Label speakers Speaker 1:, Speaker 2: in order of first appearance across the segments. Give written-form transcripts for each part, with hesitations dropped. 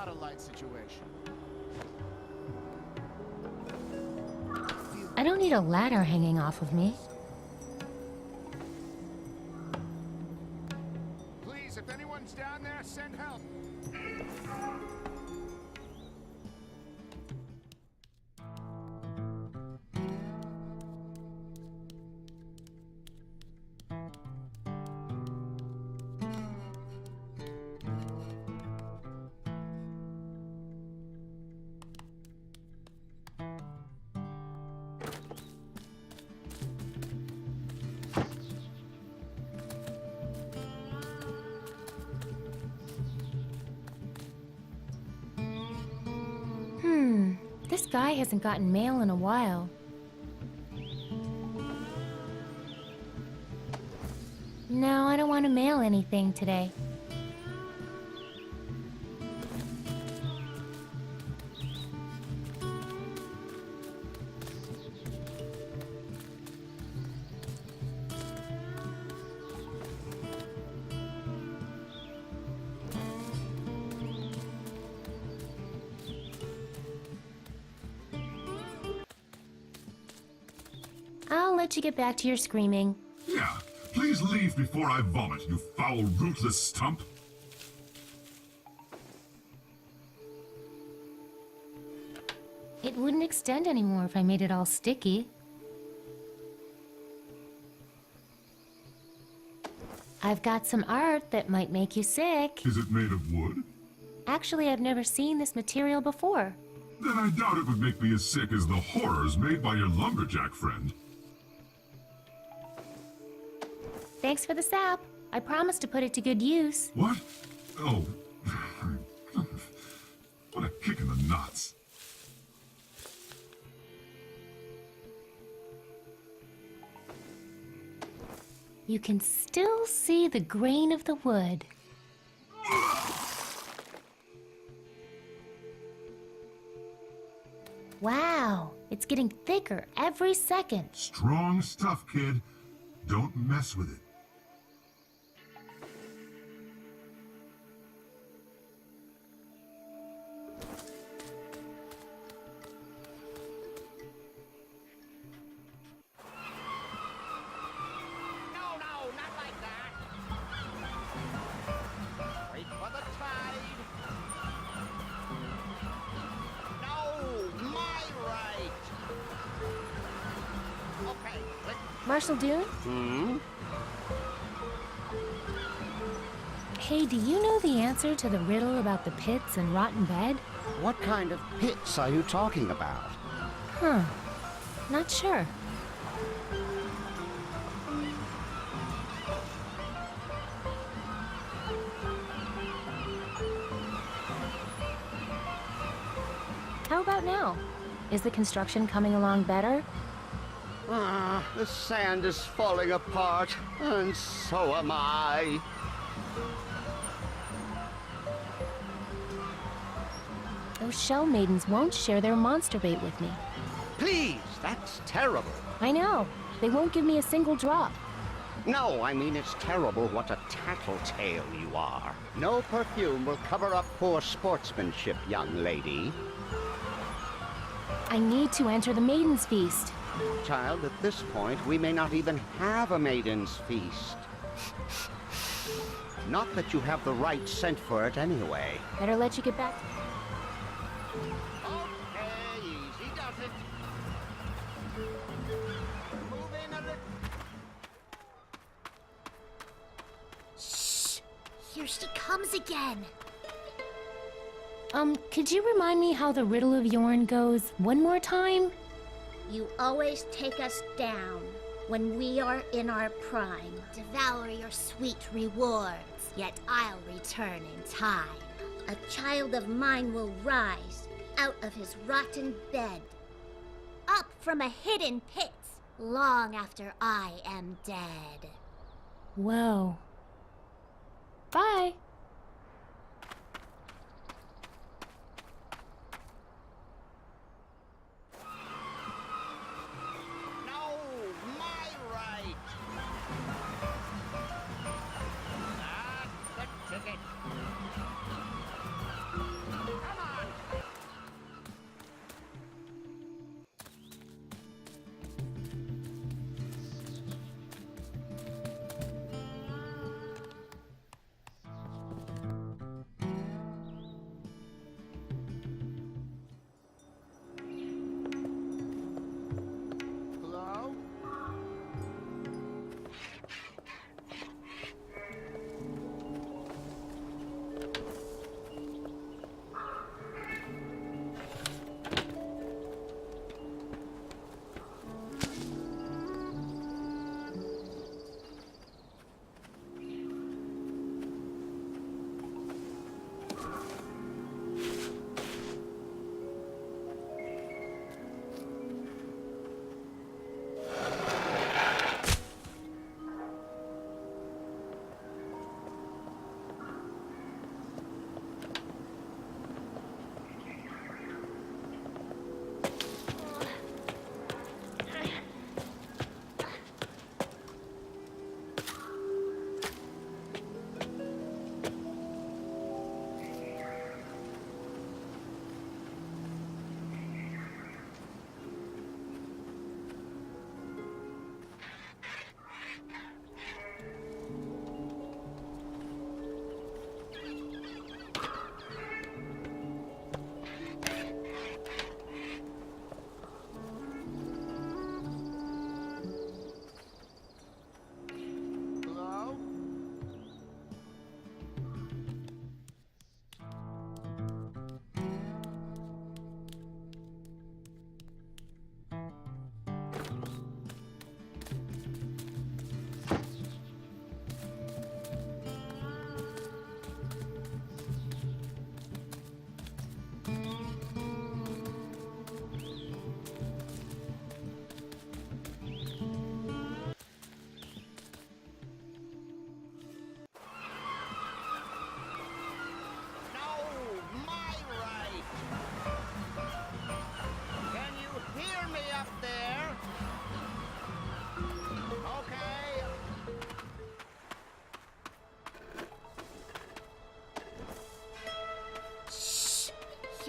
Speaker 1: not a light situation.
Speaker 2: I don't need a ladder hanging off of me.
Speaker 1: Please, if anyone's down there, send help.
Speaker 2: This guy hasn't gotten mail in a while. No, I don't want to mail anything today. I'll let you get back to your screaming.
Speaker 3: Yeah, please leave before I vomit, you foul, rootless stump.
Speaker 2: It wouldn't extend anymore if I made it all sticky. I've got some art that might make you sick.
Speaker 3: Is it made of wood?
Speaker 2: Actually, I've never seen this material before.
Speaker 3: Then I doubt it would make me as sick as the horrors made by your lumberjack friend.
Speaker 2: Thanks for the sap. I promise to put it to good use.
Speaker 3: What? Oh. What a kick in the nuts.
Speaker 2: You can still see the grain of the wood. Wow, it's getting thicker every second.
Speaker 3: Strong stuff, kid. Don't mess with it.
Speaker 1: No, not like that. Wait for the tide. No, my right. Okay, click.
Speaker 2: Marshal Dune? Hey, do you know the answer to the riddle about the pits and rotten bed?
Speaker 4: What kind of pits are you talking about?
Speaker 2: Huh. Not sure. How about now? Is the construction coming along better?
Speaker 4: The sand is falling apart, and so am I.
Speaker 2: Those shell maidens won't share their monster bait with me.
Speaker 4: Please, that's terrible.
Speaker 2: I know. They won't give me a single drop.
Speaker 4: No, I mean it's terrible what a tattletale you are. No perfume will cover up poor sportsmanship, young lady.
Speaker 2: I need to enter the Maiden's Feast.
Speaker 4: Child, at this point, we may not even have a maiden's feast. Not that you have the right scent for it anyway.
Speaker 2: Better let you get back.
Speaker 1: Okay, easy does it. Move in a little.
Speaker 5: Shh! Here she comes again.
Speaker 2: Could you remind me how the Riddle of Yorn goes one more time?
Speaker 5: You always take us down when we are in our prime. Devour your sweet rewards, yet I'll return in time. A child of mine will rise out of his rotten bed, up from a hidden pit, long after I am dead.
Speaker 2: Whoa. Bye.
Speaker 1: No, my right. That's the ticket.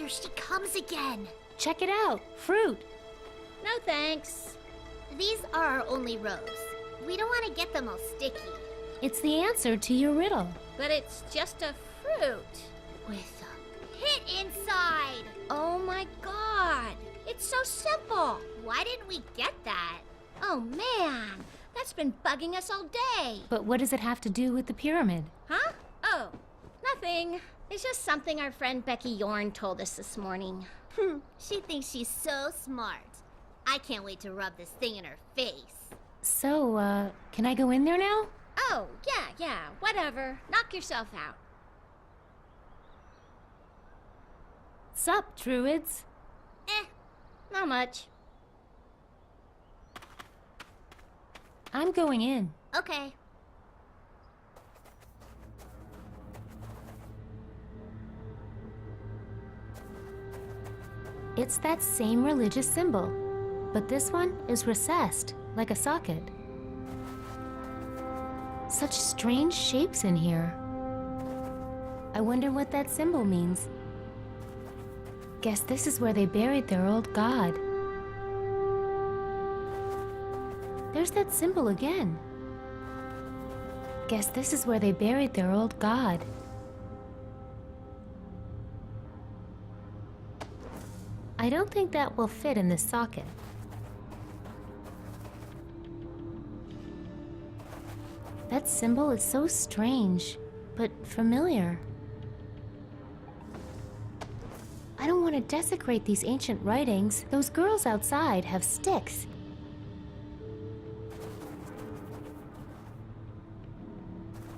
Speaker 5: Here she comes again.
Speaker 2: Check it out. Fruit.
Speaker 5: No thanks. These are our only rows. We don't want to get them all sticky.
Speaker 2: It's the answer to your riddle.
Speaker 5: But it's just a fruit with a pit inside. Oh my god. It's so simple. Why didn't we get that? Oh man, that's been bugging us all day.
Speaker 2: But what does it have to do with the pyramid?
Speaker 5: Huh? Oh, nothing. It's just something our friend Becky Yorn told us this morning. She thinks she's so smart. I can't wait to rub this thing in her face.
Speaker 2: So, can I go in there now?
Speaker 5: Oh, yeah, whatever. Knock yourself out.
Speaker 2: Sup, druids?
Speaker 5: Not much.
Speaker 2: I'm going in.
Speaker 5: Okay.
Speaker 2: It's that same religious symbol, but this one is recessed, like a socket. Such strange shapes in here. I wonder what that symbol means. Guess this is where they buried their old god. There's that symbol again. Guess this is where they buried their old god. I don't think that will fit in this socket. That symbol is so strange, but familiar. I don't want to desecrate these ancient writings. Those girls outside have sticks.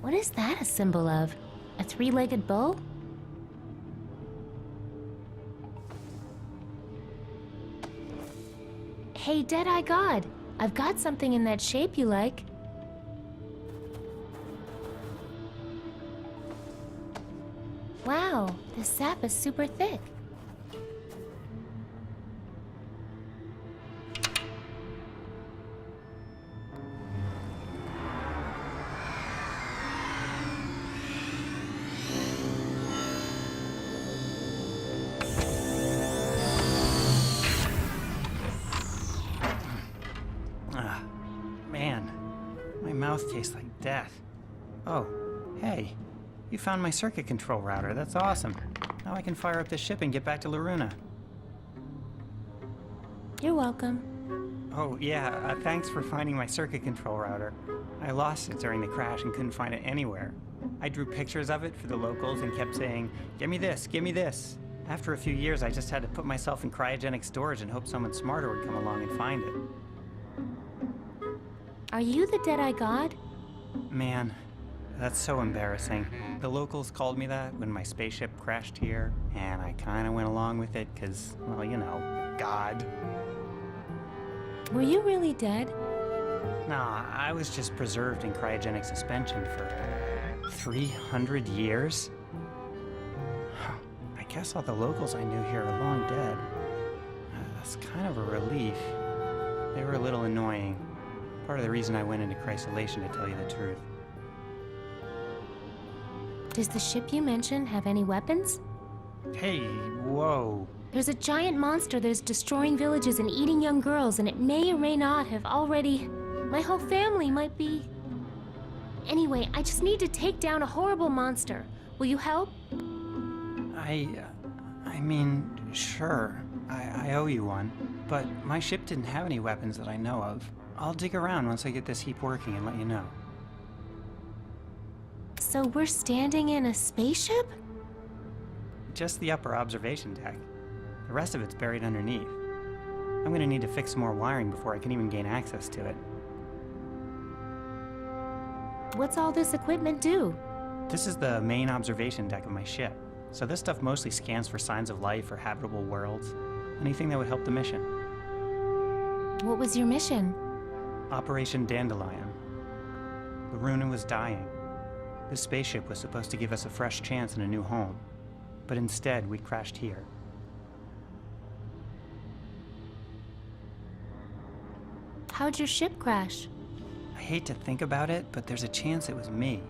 Speaker 2: What is that a symbol of? A three-legged bull? Hey, Deadeye God, I've got something in that shape you like. Wow, this sap is super thick.
Speaker 6: Man, my mouth tastes like death. Oh, hey, you found my circuit control router. That's awesome. Now I can fire up this ship and get back to Loruna.
Speaker 2: You're welcome.
Speaker 6: Oh, yeah, thanks for finding my circuit control router. I lost it during the crash and couldn't find it anywhere. I drew pictures of it for the locals and kept saying, "Give me this, give me this." After a few years, I just had to put myself in cryogenic storage and hope someone smarter would come along and find it.
Speaker 2: Are you the Deadeye God?
Speaker 6: Man, that's so embarrassing. The locals called me that when my spaceship crashed here, and I kinda went along with it because, well, you know, God.
Speaker 2: Were you really dead?
Speaker 6: Nah, I was just preserved in cryogenic suspension for 300 years? I guess all the locals I knew here are long dead. That's kind of a relief. They were a little annoying. Part of the reason I went into crysolation, to tell you the truth.
Speaker 2: Does the ship you mentioned have any weapons?
Speaker 6: Hey, whoa.
Speaker 2: There's a giant monster that is destroying villages and eating young girls, and it may or may not have already... My whole family might be... Anyway, I just need to take down a horrible monster. Will you help?
Speaker 6: I mean, sure. I owe you one. But my ship didn't have any weapons that I know of. I'll dig around once I get this heap working and let you know.
Speaker 2: So we're standing in a spaceship?
Speaker 6: Just the upper observation deck. The rest of it's buried underneath. I'm gonna need to fix some more wiring before I can even gain access to it.
Speaker 2: What's all this equipment do?
Speaker 6: This is the main observation deck of my ship. So this stuff mostly scans for signs of life or habitable worlds. Anything that would help the mission.
Speaker 2: What was your mission?
Speaker 6: Operation Dandelion. Loruna was dying. This spaceship was supposed to give us a fresh chance and a new home. But instead, we crashed here.
Speaker 2: How'd your ship crash?
Speaker 6: I hate to think about it, but there's a chance it was me.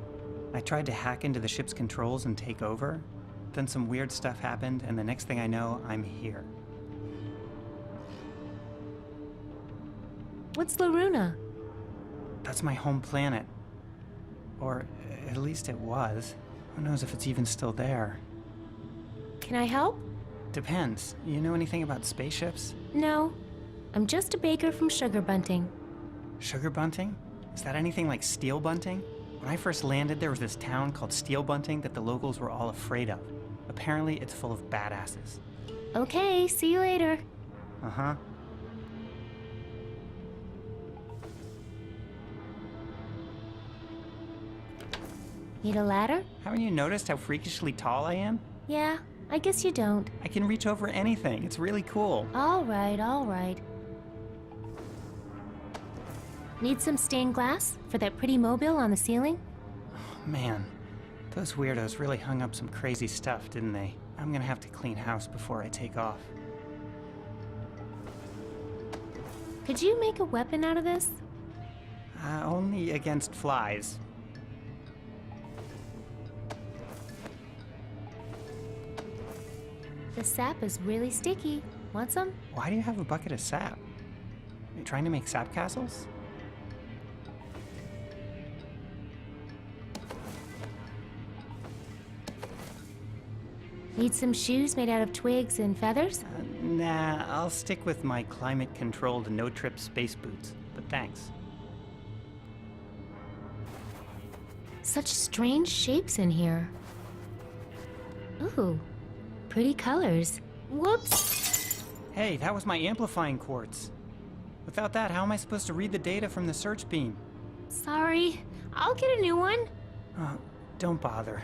Speaker 6: I tried to hack into the ship's controls and take over, Then some weird stuff happened, and the next thing I know, I'm here.
Speaker 2: What's Loruna?
Speaker 6: That's my home planet. Or at least it was. Who knows if it's even still there?
Speaker 2: Can I help?
Speaker 6: Depends. You know anything about spaceships?
Speaker 2: No. I'm just a baker from Sugar Bunting.
Speaker 6: Sugar Bunting? Is that anything like Steel Bunting? When I first landed, there was this town called Steel Bunting that the locals were all afraid of. Apparently, it's full of badasses.
Speaker 2: Okay, see you later.
Speaker 6: Uh-huh.
Speaker 2: Need a ladder?
Speaker 6: Haven't you noticed how freakishly tall I am?
Speaker 2: Yeah, I guess you don't.
Speaker 6: I can reach over anything. It's really cool.
Speaker 2: All right, all right. Need some stained glass for that pretty mobile on the ceiling?
Speaker 6: Man, those weirdos really hung up some crazy stuff, didn't they? I'm gonna have to clean house before I take off.
Speaker 2: Could you make a weapon out of this?
Speaker 6: Only against flies.
Speaker 2: The sap is really sticky. Want some?
Speaker 6: Why do you have a bucket of sap? Are you trying to make sap castles?
Speaker 2: Need some shoes made out of twigs and feathers?
Speaker 6: Nah, I'll stick with my climate-controlled no-trip space boots, but thanks.
Speaker 2: Such strange shapes in here. Ooh, pretty colors. Whoops!
Speaker 6: Hey, that was my amplifying quartz. Without that, how am I supposed to read the data from the search beam?
Speaker 2: Sorry, I'll get a new one.
Speaker 6: Don't bother.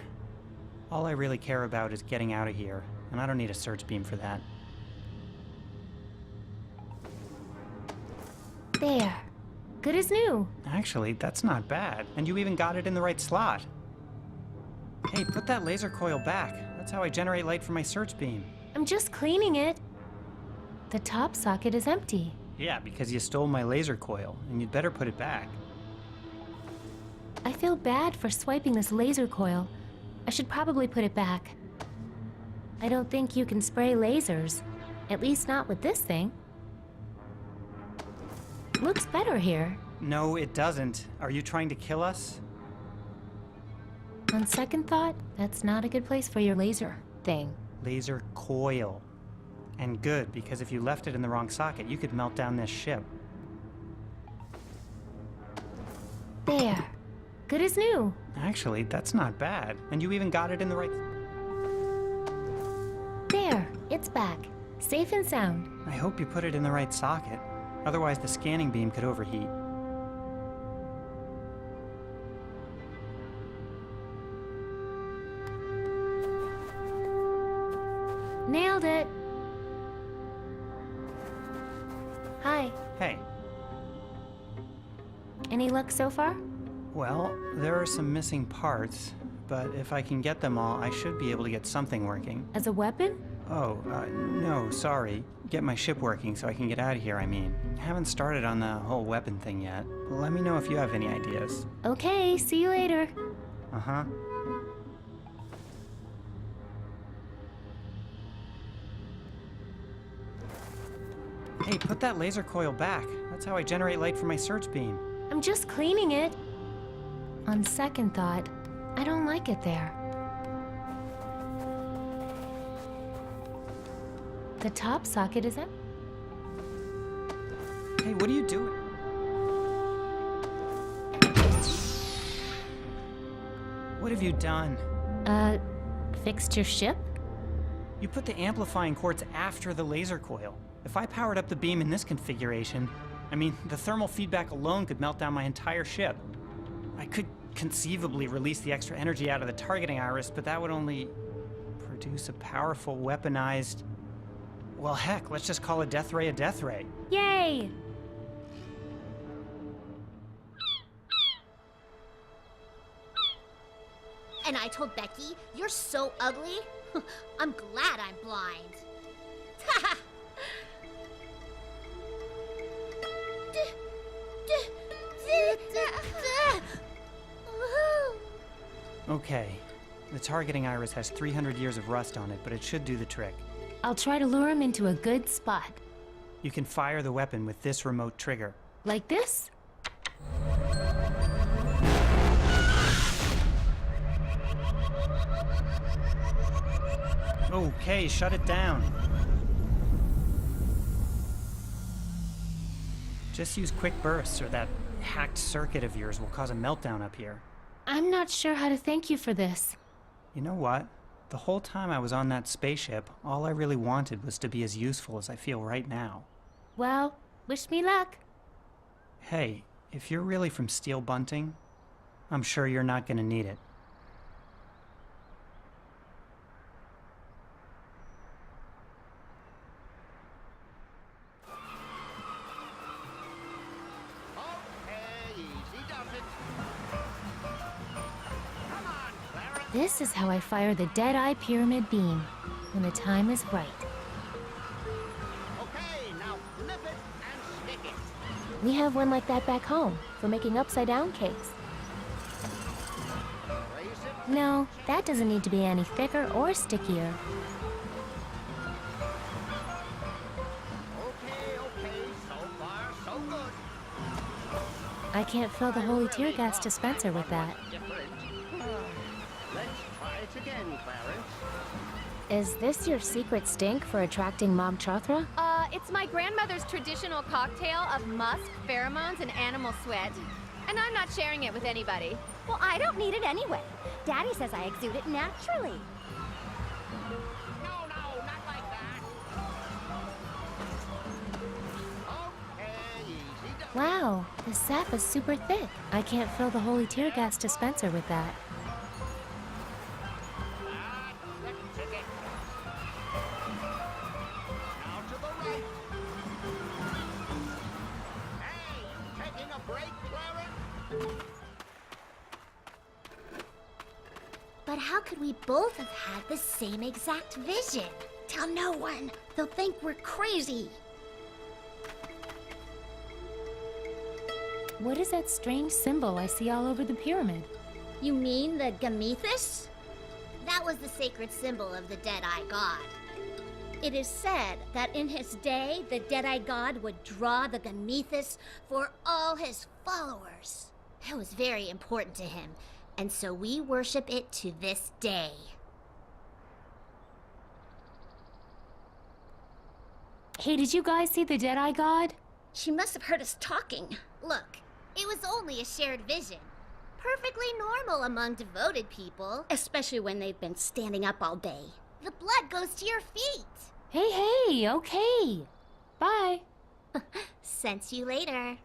Speaker 6: All I really care about is getting out of here, and I don't need a search beam for that.
Speaker 2: There. Good as new.
Speaker 6: Actually, that's not bad, and you even got it in the right slot. Hey, put that laser coil back. That's how I generate light from my search beam.
Speaker 2: I'm just cleaning it. The top socket is empty.
Speaker 6: Yeah, because you stole my laser coil, and you'd better put it back.
Speaker 2: I feel bad for swiping this laser coil. I should probably put it back. I don't think you can spray lasers. At least not with this thing. Looks better here.
Speaker 6: No, it doesn't. Are you trying to kill us?
Speaker 2: On second thought, that's not a good place for your laser thing.
Speaker 6: Laser coil. And good, because if you left it in the wrong socket, you could melt down this ship.
Speaker 2: There. Good as new.
Speaker 6: Actually, that's not bad. And you even got it in the right...
Speaker 2: There. It's back. Safe and sound.
Speaker 6: I hope you put it in the right socket. Otherwise, the scanning beam could overheat.
Speaker 2: Nailed it. Hi.
Speaker 6: Hey.
Speaker 2: Any luck so far?
Speaker 6: Well, there are some missing parts, but if I can get them all, I should be able to get something working.
Speaker 2: As a weapon?
Speaker 6: Oh, no, sorry. Get my ship working so I can get out of here, I mean. Haven't started on the whole weapon thing yet. Let me know if you have any ideas.
Speaker 2: Okay, see you later.
Speaker 6: Uh-huh. Hey, put that laser coil back. That's how I generate light from my search beam.
Speaker 2: I'm just cleaning it. On second thought, I don't like it there. The top socket is empty.
Speaker 6: Hey, what are you doing? What have you done?
Speaker 2: Fixed your ship?
Speaker 6: You put the amplifying quartz after the laser coil. If I powered up the beam in this configuration, I mean, the thermal feedback alone could melt down my entire ship. I could conceivably release the extra energy out of the targeting iris, but that would only produce a powerful weaponized... Well, heck, let's just call a death ray a death ray.
Speaker 2: Yay!
Speaker 5: And I told Becky, you're so ugly. I'm glad I'm blind.
Speaker 6: Okay, The targeting iris has 300 years of rust on it, but it should do the trick.
Speaker 2: I'll try to lure him into a good spot.
Speaker 6: You can fire the weapon with this remote trigger.
Speaker 2: Like this?
Speaker 6: Okay, shut it down. Just use quick bursts, or that hacked circuit of yours will cause a meltdown up here.
Speaker 2: I'm not sure how to thank you for this.
Speaker 6: You know what? The whole time I was on that spaceship, all I really wanted was to be as useful as I feel right now.
Speaker 2: Well, wish me luck.
Speaker 6: Hey, if you're really from Steel Bunting, I'm sure you're not gonna need it.
Speaker 1: Okay, easy does it. Come on, Clarence.
Speaker 2: This is how I fire the Deadeye Pyramid Beam, when the time is right.
Speaker 1: Okay, now flip it and stick it.
Speaker 2: We have one like that back home, for making upside-down cakes.
Speaker 1: Raise it.
Speaker 2: No, that doesn't need to be any thicker or stickier.
Speaker 1: Okay, so far so good.
Speaker 2: I can't fill the holy tear gas dispenser with that.
Speaker 1: Different. Let's try it again, Clarence.
Speaker 2: Is this your secret stink for attracting Mog Chothra?
Speaker 7: It's my grandmother's traditional cocktail of musk, pheromones, and animal sweat. And I'm not sharing it with anybody.
Speaker 5: Well, I don't need it anyway. Daddy says I exude it naturally.
Speaker 1: No, not like that. Okay, easy does it.
Speaker 2: Wow, the sap is super thick. I can't fill the holy tear gas dispenser with that.
Speaker 1: That's the ticket. Now to the right. Hey, you taking a break, Clarence?
Speaker 5: But how could we both have had the same exact vision? Tell no one. They'll think we're crazy.
Speaker 2: What is that strange symbol I see all over the pyramid?
Speaker 5: You mean the Gamethus? That was the sacred symbol of the Deadeye God. It is said that in his day, the Deadeye God would draw the Gamethus for all his followers. It was very important to him, and so we worship it to this day.
Speaker 2: Hey, did you guys see the Deadeye God?
Speaker 5: She must have heard us talking. Look, it was only a shared vision. Perfectly normal among devoted people, especially when they've been standing up all day. The blood goes to your feet.
Speaker 2: Hey, okay. Bye.
Speaker 5: Sense you later.